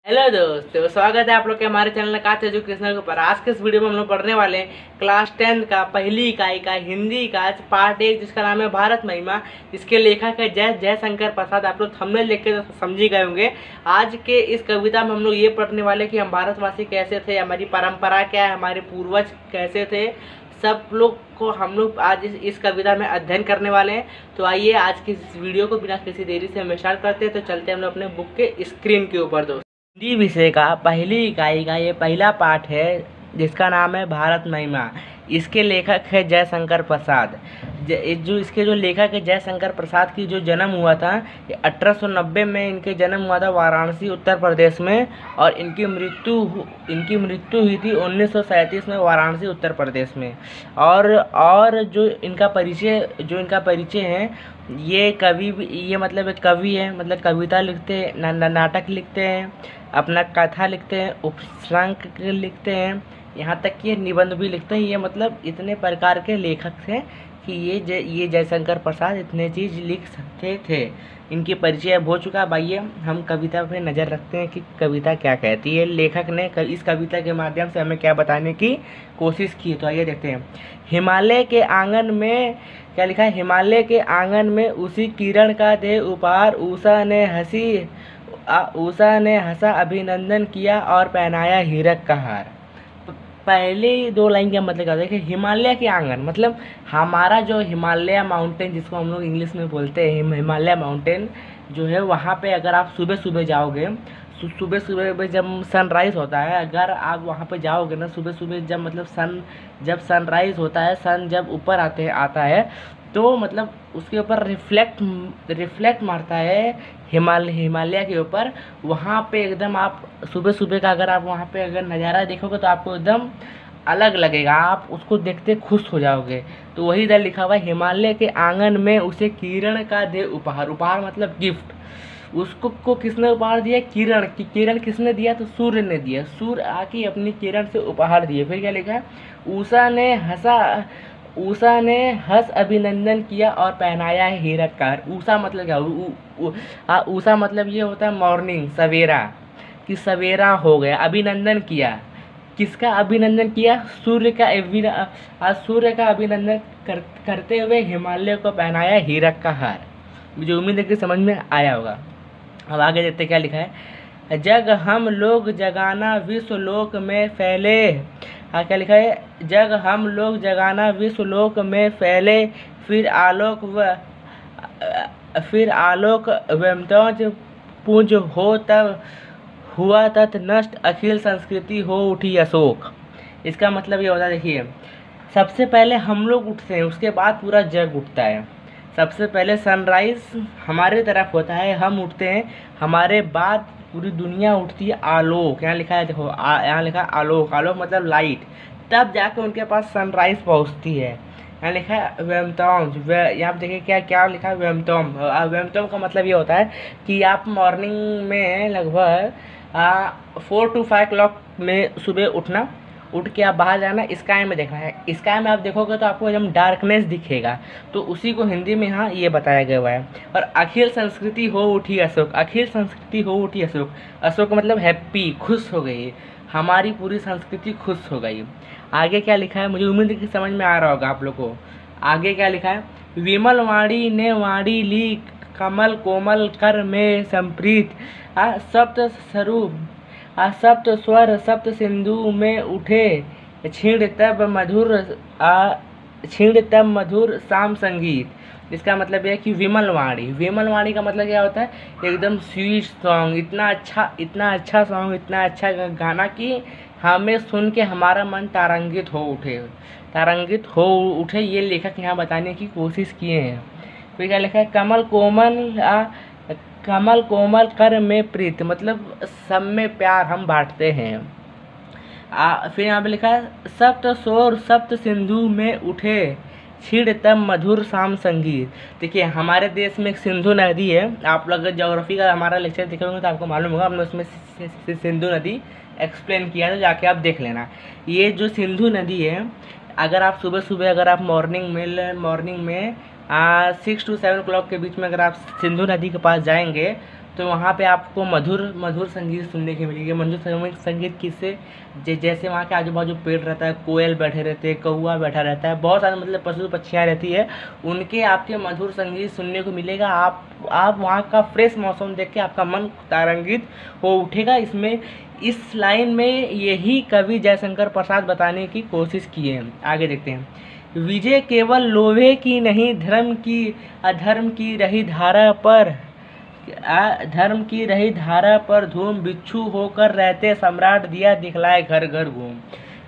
Hello दोस्तों, स्वागत है आप लोग के हमारे चैनल काथ एजुकेशनल के ऊपर। आज के इस वीडियो में हम लोग पढ़ने वाले हैं क्लास 10 का पहली इकाई का हिंदी का पार्ट 1, जिसका नाम है भारत महिमा। इसके लेखक है जयशंकर प्रसाद। आप लोग थंबनेल देख के तो समझ ही गए होंगे। आज के इस कविता में हम लोग ये पढ़ने वाले कि हम भारतवासी कैसे थे, हमारी परंपरा क्या है, हमारे पूर्वज कैसे थे, सब लोग को हम लोग आज इस कविता में अध्ययन करने वाले हैं। तो आइए आज की इस वीडियो को बिना किसी देरी से हम स्टार्ट करते हैं। तो चलते हैं हम लोग अपने बुक के स्क्रीन के ऊपर। दोस्तों, हिंदी विषय का पहली इकाई का ये पहला पाठ है, जिसका नाम है भारत महिमा। इसके लेखक है जयशंकर प्रसाद। इसके लेखक है जयशंकर प्रसाद की जो जन्म हुआ था 1890 में इनके जन्म हुआ था वाराणसी उत्तर प्रदेश में, और इनकी मृत्यु हुई थी 1937 में वाराणसी उत्तर प्रदेश में। और जो इनका परिचय है, ये मतलब एक कवि है, मतलब कविता लिखते हैं, नाटक लिखते हैं, अपना कथा लिखते हैं, उपसंग लिखते हैं, यहाँ तक कि निबंध भी लिखते हैं। ये मतलब इतने प्रकार के लेखक थे कि ये जयशंकर प्रसाद इतने चीज़ लिख सकते थे। इनकी परिचय हो चुका। अब आइए हम कविता पे नज़र रखते हैं कि कविता क्या कहती है, लेखक ने इस कविता के माध्यम से हमें क्या बताने की कोशिश की। तो आइए देखते हैं। हिमालय के आंगन में क्या लिखा है? हिमालय के आंगन में उसी किरण का दे उपहार, उषा ने हंसा अभिनंदन किया और पहनाया हीरक का हार। पहले दो लाइन का मतलब क्या होता है कि हिमालय के आंगन मतलब हमारा जो हिमालय माउंटेन, जिसको हम लोग इंग्लिश में बोलते हैं हिमालय माउंटेन जो है, वहाँ पे अगर आप सुबह सुबह जाओगे, सुबह जब सनराइज़ होता है, अगर आप वहाँ पे जाओगे ना सुबह सुबह, जब सनराइज़ होता है, सन जब ऊपर आता है, तो मतलब उसके ऊपर रिफ्लेक्ट मारता है हिमालय के ऊपर। वहाँ पे एकदम आप सुबह सुबह का अगर आप वहाँ पे अगर नज़ारा देखोगे तो आपको एकदम अलग लगेगा, आप उसको देखते खुश हो जाओगे। तो वही इधर लिखा हुआ है, हिमालय के आंगन में उसे किरण का दे उपहार। उपहार मतलब गिफ्ट। उसको किसने उपहार दिया? किरण किसने दिया? तो सूर्य ने दिया। सूर्य आके अपनी किरण से उपहार दिए। फिर क्या लिखा है? उषा ने हंस अभिनंदन किया और पहनाया है हीरक का हार। उषा मतलब क्या? उषा मतलब ये होता है मॉर्निंग, सवेरा, कि सवेरा हो गया। अभिनंदन किया, किसका अभिनंदन किया? सूर्य का अभिनंदन करते हुए हिमालय को पहनाया हीरक का हार। मुझे उम्मीद है कि समझ में आया होगा। अब आगे देखते क्या लिखा है। जग हम लोग जगाना विश्व लोक में फैले। क्या लिखा है? जग हम लोग जगाना विश्व लोक में फैले, फिर आलोक व्यमतोज पुंज हो, तब हुआ तत् नष्ट अखिल संस्कृति हो उठी अशोक। इसका मतलब ये होता है, देखिए, सबसे पहले हम लोग उठते हैं, उसके बाद पूरा जग उठता है। सबसे पहले सनराइज हमारे तरफ होता है, हम उठते हैं, हमारे बाद पूरी दुनिया उठती है। आलोक, यहाँ लिखा है, देखो यहाँ लिखा है आलोक। आलोक मतलब लाइट, तब जाके उनके पास सनराइज पहुँचती है। यहाँ लिखा है व्यमतोम। यहाँ पे देखिए क्या क्या लिखा है, व्यमतोम। व्यमतोम का मतलब ये होता है कि आप मॉर्निंग में लगभग 4 to 5 o'clock में सुबह उठना, उठ के आप बाहर जाना, स्काई में देखना है। स्काई में आप देखोगे तो आपको एकदम डार्कनेस दिखेगा, तो उसी को हिंदी में यहाँ ये बताया गया है। और अखिल संस्कृति हो उठी अशोक। अखिल संस्कृति हो उठी अशोक। अशोक मतलब हैप्पी, खुश हो गई, हमारी पूरी संस्कृति खुश हो गई। आगे क्या लिखा है? मुझे उम्मीद है कि समझ में आ रहा होगा आप लोग को। आगे क्या लिखा है? विमल वाणी ने वाणी ली, कमल कोमल कर में संप्रीत, सप्त स्वरूप सप्त स्वर सप्त सिंधु में उठे, छीण तब मधुर शाम संगीत। इसका मतलब है कि विमल वाणी का मतलब क्या होता है? एकदम स्वीट सॉन्ग, इतना अच्छा सॉन्ग, इतना अच्छा गाना कि हमें सुन के हमारा मन तारांकित हो उठे। ये लेखक यहाँ बताने की कोशिश किए हैं। फिर क्या लिखा है? कमल कोमल कर में प्रीत, मतलब सब में प्यार हम बांटते हैं। फिर यहाँ पे लिखा है सप्त स्वर सप्त सिंधु में उठे, छिड़ तब मधुर शाम संगीत। देखिए, हमारे देश में एक सिंधु नदी है। आप लोग ज्योग्राफी का हमारा लेक्चर देखे होंगे तो आपको मालूम होगा, हमने उसमें सिंधु नदी एक्सप्लेन किया है, तो जाके आप देख लेना। ये जो सिंधु नदी है, अगर आप सुबह सुबह अगर आप मॉर्निंग में 6 to 7 o'clock के बीच में अगर आप सिंधु नदी के पास जाएंगे तो वहाँ पे आपको मधुर मधुर संगीत सुनने की मिलेगी। मधुर संगीत किससे, जैसे वहाँ के आजू बाजू पेड़ रहता है, कोयल बैठे रहते हैं, कौआ बैठा रहता है, बहुत सारे मतलब पशु पक्षियाँ रहती है, उनके आपके मधुर संगीत सुनने को मिलेगा। आप वहाँ का फ्रेश मौसम देख के आपका मन तारान्वित हो उठेगा। इसमें इस लाइन में यही कवि जयशंकर प्रसाद बताने की कोशिश की है। आगे देखते हैं। विजय केवल लोहे की नहीं, धर्म की अधर्म की रही धारा पर, धर्म की रही धारा पर धूम, बिच्छू होकर रहते सम्राट, दिया दिखलाए घर घर घूम।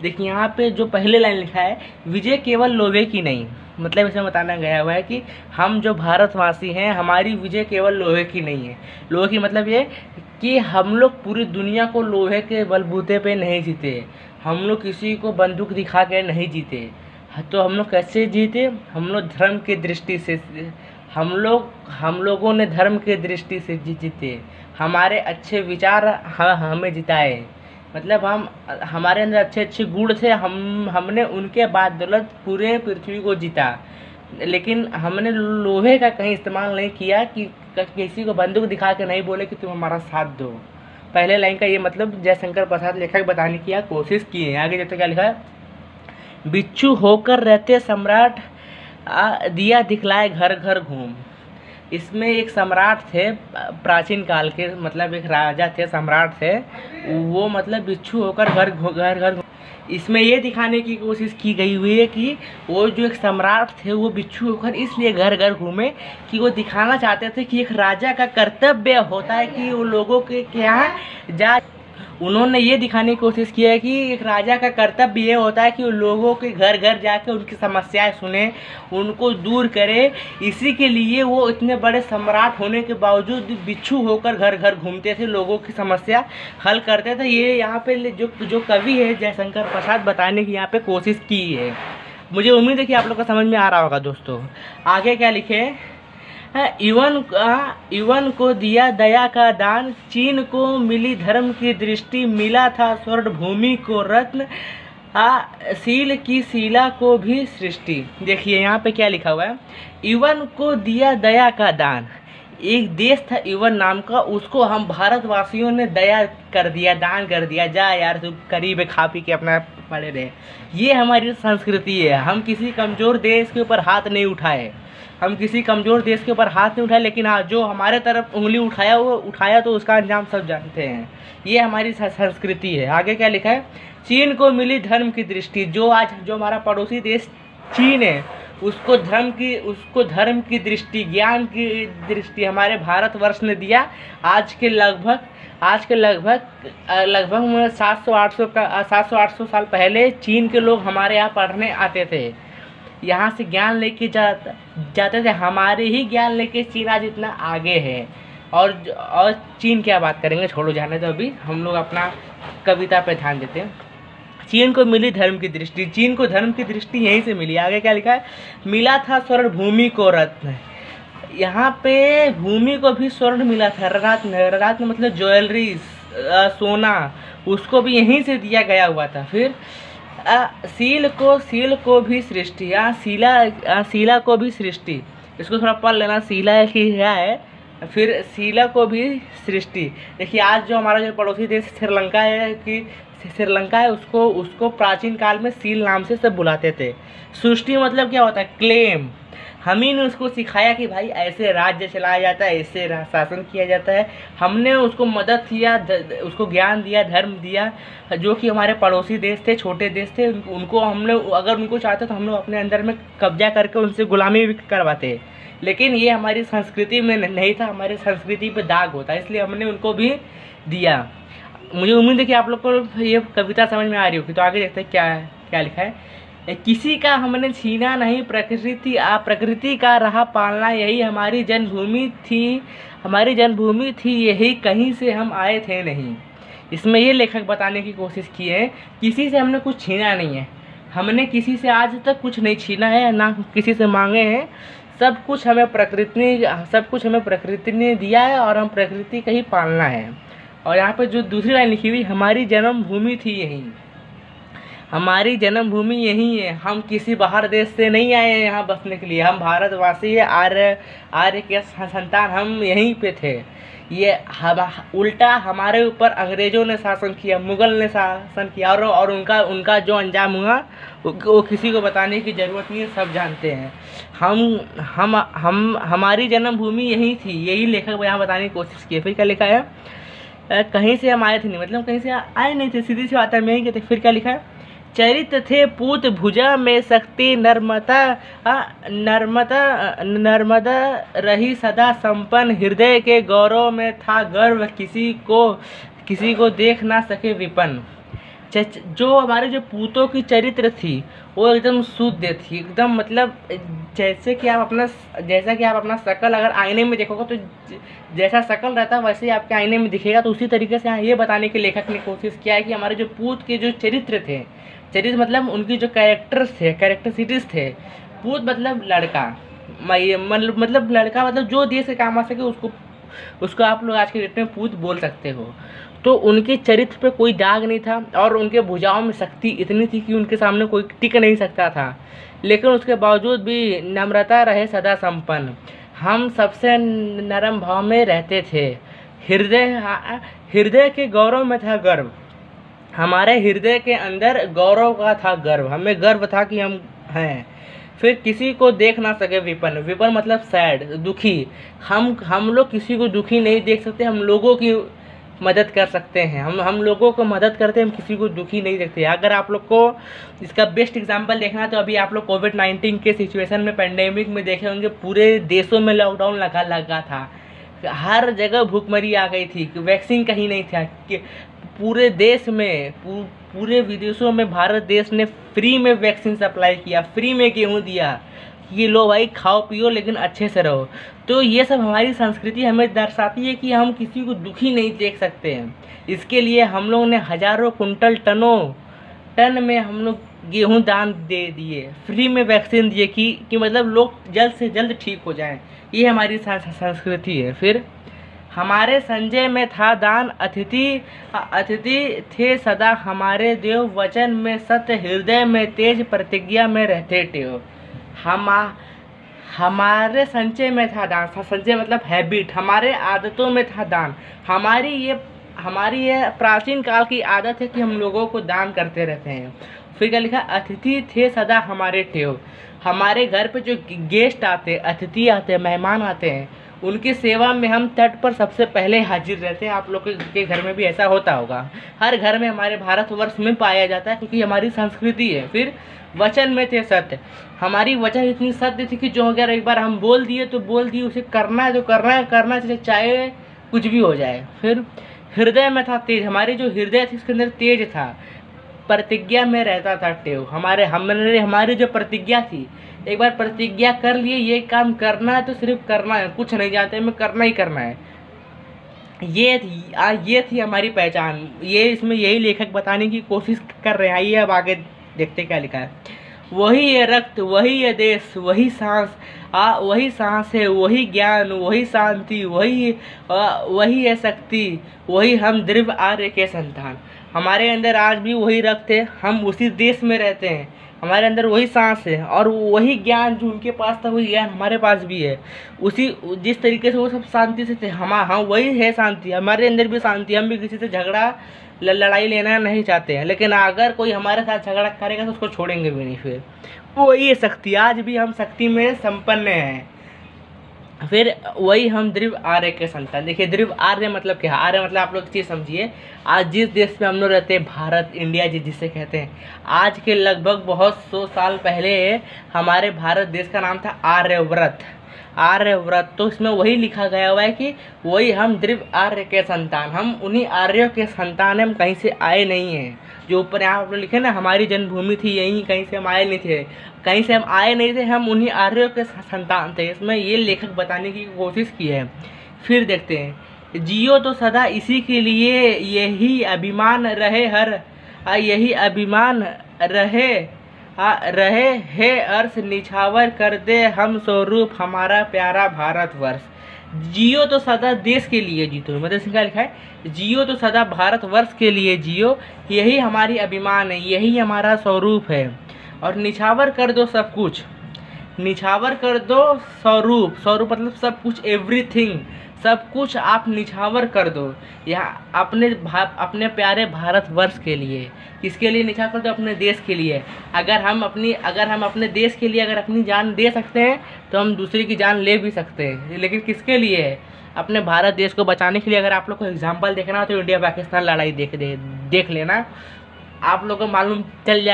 देखिए यहाँ पे जो पहले लाइन लिखा है, विजय केवल लोहे की नहीं, मतलब इसमें बताना गया हुआ है कि हम जो भारतवासी हैं, हमारी विजय केवल लोहे की नहीं है। लोहे की मतलब ये कि हम लोग पूरी दुनिया को लोहे के बलबूते पे नहीं जीते, हम लोग किसी को बंदूक दिखा के नहीं जीते। तो हम लोग कैसे जीते, हम लोग धर्म की दृष्टि से, हम लोगों ने धर्म की दृष्टि से जीते, हमारे अच्छे विचार हमें जिताए, मतलब हमारे अंदर अच्छे अच्छे गुण थे, हमने उनके बदौलत पूरे पृथ्वी को जीता। लेकिन हमने लोहे का कहीं इस्तेमाल नहीं किया कि किसी को बंदूक दिखा के नहीं बोले कि तुम हमारा साथ दो। पहले लाइन का ये मतलब जयशंकर प्रसाद लेखक बताने की कोशिश की है। आगे जैसे क्या लिखा है, बिच्छू होकर रहते सम्राट, दिया दिखलाए घर घर घूम। इसमें एक सम्राट थे प्राचीन काल के, मतलब एक राजा थे, सम्राट थे, वो मतलब बिच्छू होकर घर घर। इसमें ये दिखाने की कोशिश की गई हुई है कि वो जो एक सम्राट थे वो बिच्छू होकर इसलिए घर घर घूमे कि वो दिखाना चाहते थे कि एक राजा का कर्तव्य होता है कि वो लोगों के यहाँ जा, उन्होंने ये दिखाने की कोशिश की है कि एक राजा का कर्तव्य ये होता है कि वो लोगों के घर घर जाकर उनकी समस्याएं सुने, उनको दूर करे। इसी के लिए वो इतने बड़े सम्राट होने के बावजूद बिच्छू होकर घर घर घूमते थे, लोगों की समस्या हल करते थे। ये यहाँ पे जो कवि है जयशंकर प्रसाद बताने की यहाँ पे कोशिश की है। मुझे उम्मीद है कि आप लोग को समझ में आ रहा होगा। दोस्तों आगे क्या लिखे, युवन को दिया दया का दान, चीन को मिली धर्म की दृष्टि, मिला था स्वर्ण भूमि को रत्न, सील की शीला को भी सृष्टि। देखिए यहाँ पे क्या लिखा हुआ है, युवन को दिया दया का दान। एक देश था युवन नाम का, उसको हम भारतवासियों ने दया कर दिया, दान कर दिया, जा यार तू करीब खा पी के अपना पड़े रहे। ये हमारी संस्कृति है। हम किसी कमज़ोर देश के ऊपर हाथ नहीं उठाए, लेकिन हाँ जो हमारे तरफ उंगली उठाया तो उसका अंजाम सब जानते हैं। ये हमारी संस्कृति है। आगे क्या लिखा है, चीन को मिली धर्म की दृष्टि। जो हमारा पड़ोसी देश चीन है, उसको धर्म की दृष्टि, ज्ञान की दृष्टि हमारे भारतवर्ष ने दिया। आज के लगभग 700-800 साल पहले चीन के लोग हमारे यहाँ पढ़ने आते थे, यहाँ से ज्ञान लेके जाते थे। हमारे ही ज्ञान लेके चीन आज इतना आगे है। और चीन क्या बात करेंगे, छोड़ो जाने दो, अभी हम लोग अपना कविता पे ध्यान देते हैं। चीन को मिली धर्म की दृष्टि, चीन को धर्म की दृष्टि यहीं से मिली। आगे क्या लिखा है, मिला था स्वर्ण भूमि को रत्न। यहाँ पे भूमि को भी स्वर्ण मिला था, रत्न मतलब ज्वेलरी, सोना, उसको भी यहीं से दिया गया हुआ था। फिर सील को भी सृष्टि, शीला को भी सृष्टि, इसको थोड़ा पढ़ लेना, शीला की क्या है, फिर शीला को भी सृष्टि। देखिए आज जो हमारा जो पड़ोसी देश श्रीलंका है, उसको प्राचीन काल में सील नाम से सब बुलाते थे। सृष्टि मतलब क्या होता है, क्लेम। हम ही ने उसको सिखाया कि भाई ऐसे राज्य चलाया जाता है, ऐसे शासन किया जाता है। हमने उसको मदद किया, उसको ज्ञान दिया, धर्म दिया। जो कि हमारे पड़ोसी देश थे, छोटे देश थे, उनको हमने अगर उनको चाहते तो हम लोग अपने अंदर में कब्जा करके उनसे गुलामी भी करवाते। लेकिन ये हमारी संस्कृति में नहीं था, हमारी संस्कृति पे दाग होता है, इसलिए हमने उनको भी दिया। मुझे उम्मीद है कि आप लोग को ये कविता समझ में आ रही होगी। तो आगे देखते हैं क्या लिखा है, किसी का हमने छीना नहीं, प्रकृति का रहा पालना, यही हमारी जन्मभूमि थी, यही कहीं से हम आए थे नहीं। इसमें ये लेखक बताने की कोशिश की है, किसी से हमने कुछ छीना नहीं है, हमने किसी से आज तक कुछ नहीं छीना है, ना किसी से मांगे हैं। सब कुछ हमें प्रकृति ने दिया है और हम प्रकृति का ही पालना है। और यहाँ पे जो दूसरी लाइन लिखी हुई, हमारी जन्मभूमि थी यही, हमारी जन्मभूमि यही है, हम किसी बाहर देश से नहीं आए हैं यहाँ बसने के लिए, हम भारतवासी है, आर्य आर्य के संतान, हम यहीं पे थे। ये हम उल्टा हमारे ऊपर अंग्रेज़ों ने शासन किया, मुग़ल ने शासन किया, और उनका जो अंजाम हुआ वो किसी को बताने की ज़रूरत नहीं है, सब जानते हैं। हम हमारी जन्मभूमि यही थी, यही लेखक यहाँ बताने की कोशिश की है। फिर क्या लिखा है, कहीं से हम आए थे नहीं, मतलब कहीं से आए नहीं थे, सीधी सी बात है, हम यहीं के थे। फिर क्या लिखा है, चरित थे पूत भुजा में शक्ति, नर्मदा रही सदा संपन्न, हृदय के गौरव में था गर्व, किसी को देख ना सके विपन्न। जो हमारे जो पूतों की चरित्र थी वो एकदम शुद्ध थी, एकदम मतलब जैसा कि आप अपना शक्ल अगर आईने में देखोगे तो जैसा शक्ल रहता है वैसे ही आपके आईने में दिखेगा। तो उसी तरीके से यहाँ ये बताने के लेखक ने कोशिश किया है कि हमारे जो पूत के जो चरित्र थे, चरित्र मतलब उनकी जो कैरेक्टरिस्टिक्स थे। पूत मतलब लड़का, मतलब लड़का मतलब जो देश के काम आ सके उसको आप लोग आज के डेट में पूत बोल सकते हो। तो उनके चरित्र पे कोई दाग नहीं था और उनके भुजाओं में शक्ति इतनी थी कि उनके सामने कोई टिक नहीं सकता था, लेकिन उसके बावजूद भी नम्रता रहे सदा संपन्न। हम सबसे नरम भाव में रहते थे, हृदय के गौरव में था गर्व, हमारे हृदय के अंदर गौरव का था गर्व, हमें गर्व था कि हम हैं। फिर किसी को देख ना सके विपन्न मतलब सैड, दुखी। हम लोग किसी को दुखी नहीं देख सकते, हम लोगों की मदद कर सकते हैं, हम लोगों को मदद करते हैं, हम किसी को दुखी नहीं देखते। अगर आप लोग को इसका बेस्ट एग्जांपल देखना है तो अभी आप लोग कोविड-19 के सिचुएशन में, पेंडेमिक में देखे होंगे, पूरे देशों में लॉकडाउन लगा था, हर जगह भूखमरी आ गई थी, वैक्सीन कहीं नहीं था, पूरे देश में पूरे विदेशों में भारत देश ने फ्री में वैक्सीन सप्लाई किया, फ्री में गेहूँ दिया, ये लो भाई खाओ पियो लेकिन अच्छे से रहो। तो ये सब हमारी संस्कृति हमें दर्शाती है कि हम किसी को दुखी नहीं देख सकते हैं। इसके लिए हम लोग ने हज़ारों कुंटल टन में हम लोग गेहूँ दान दे दिए, फ्री में वैक्सीन दिए कि मतलब लोग जल्द से जल्द ठीक हो जाएं। ये हमारी संस्कृति है। फिर हमारे संजय में था दान, अतिथि थे सदा हमारे देव, वचन में सत्य, हृदय में तेज, प्रतिज्ञा में रहते टेव। हमारे संचय में था दान, संचय मतलब हैबिट, हमारे आदतों में था दान। हमारी ये प्राचीन काल की आदत है कि हम लोगों को दान करते रहते हैं। फिर क्या लिखा, अतिथि थे सदा हमारे टेव, हमारे घर पे जो गेस्ट आते, अतिथि आते, मेहमान आते हैं, उनकी सेवा में हम तट पर सबसे पहले हाजिर रहते हैं। आप लोग के घर में भी ऐसा होता होगा, हर घर में हमारे भारतवर्ष में पाया जाता है क्योंकि हमारी संस्कृति है। फिर वचन में थे सत्य, हमारी वचन इतनी सत्य थी कि जो अगर एक बार हम बोल दिए तो बोल दिए, उसे करना है तो करना है, चाहे कुछ भी हो जाए। फिर हृदय में था तेज, हमारी जो हृदय थी उसके अंदर तेज था, प्रतिज्ञा में रहता था टेव। हमारी जो प्रतिज्ञा थी, एक बार प्रतिज्ञा कर लिए ये काम करना है तो सिर्फ करना है, कुछ नहीं जानते, हमें करना ही करना है। ये थी हमारी पहचान। इसमें यही लेखक बताने की कोशिश कर रहे हैं। आइए अब आगे देखते क्या लिखा है। वही ये रक्त, वही ये देश, वही सांस है, वही ज्ञान, वही शांति, वही है शक्ति, वही हम द्रव्य आर्य के संतान। हमारे अंदर आज भी वही रक्त है, हम उसी देश में रहते हैं, हमारे अंदर वही सांस है और वही ज्ञान जो उनके पास था वही ज्ञान हमारे पास भी है। जिस तरीके से वो सब शांति से थे, हम वही है शांति, हमारे अंदर भी शांति। हम भी किसी से झगड़ा लड़ाई लेना नहीं चाहते हैं, लेकिन अगर कोई हमारे साथ झगड़ा करेगा तो उसको छोड़ेंगे भी नहीं। फिर वही है शक्ति, आज भी हम शक्ति में संपन्न हैं। फिर वही हम द्रव्य आर्य के संतान। देखिए द्रव्य आर्य मतलब क्या है, आर्य मतलब आप लोग चीज़ समझिए, आज जिस देश में हम लोग रहते हैं, भारत इंडिया जिसे कहते हैं, आज के लगभग बहुत 100 साल पहले हमारे भारत देश का नाम था आर्यव्रत। तो इसमें वही लिखा गया हुआ है कि वही हम द्रव्य आर्य के संतान, हम उन्हीं आर्यों के संतान हैं, हम कहीं से आए नहीं हैं। जो ऊपर यहाँ आप लोग लिखे ना, हमारी जन्मभूमि थी यहीं, कहीं से हम आए नहीं थे, कहीं से हम आए नहीं थे, हम उन्हीं आर्यों के संतान थे। इसमें ये लेखक बताने की कोशिश की है। फिर देखते हैं, जियो तो सदा इसी के लिए, यही अभिमान रहे है अर्श निछावर कर दे हम स्वरूप हमारा प्यारा भारतवर्ष। जियो तो सदा देश के लिए जीतो, मतलब इसमें क्या लिखा है, जियो तो सदा भारतवर्ष के लिए जियो, यही हमारी अभिमान है, यही हमारा स्वरूप है। और निछावर कर दो सब कुछ, निछावर कर दो स्वरूप, स्वरूप मतलब सब कुछ, एवरीथिंग, सब कुछ आप निछावर कर दो यहाँ अपने प्यारे भारतवर्ष के लिए। किसके लिए निछावर कर दो? अपने देश के लिए। अगर हम अपने देश के लिए अगर अपनी जान दे सकते हैं तो हम दूसरे की जान ले भी सकते हैं, लेकिन किसके लिए है? अपने भारत देश को बचाने के लिए। अगर आप लोग को एग्जाम्पल देखना हो तो इंडिया पाकिस्तान लड़ाई देख लेना, आप लोग को मालूम चल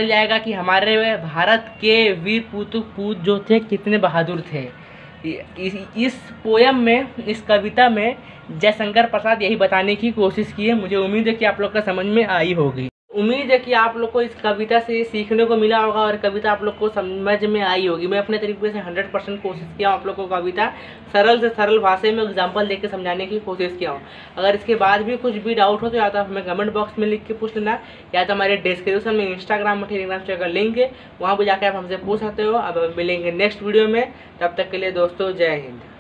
जाएगा कि हमारे भारत के वीर पूत जो थे कितने बहादुर थे। इस पोयम में, इस कविता में जयशंकर प्रसाद यही बताने की कोशिश की है। मुझे उम्मीद है कि आप लोग का समझ में आई होगी। उम्मीद है कि आप लोग को इस कविता से सीखने को मिला होगा और कविता आप लोग को समझ में आई होगी। मैं अपने तरीके से 100% कोशिश किया हूँ आप लोग को कविता सरल से सरल भाषा में एग्जाम्पल देकर समझाने की कोशिश किया हूँ। अगर इसके बाद भी कुछ भी डाउट हो तो या तो आप हमें कमेंट बॉक्स में लिख के पूछ लेना, या तो हमारे डिस्क्रिप्शन में इंस्टाग्राम और टेलीग्राम चैनल का लिंक है, वहाँ पर जाकर आप हमसे पूछ सकते हो। अब मिलेंगे नेक्स्ट वीडियो में, तब तक के लिए दोस्तों जय हिंद।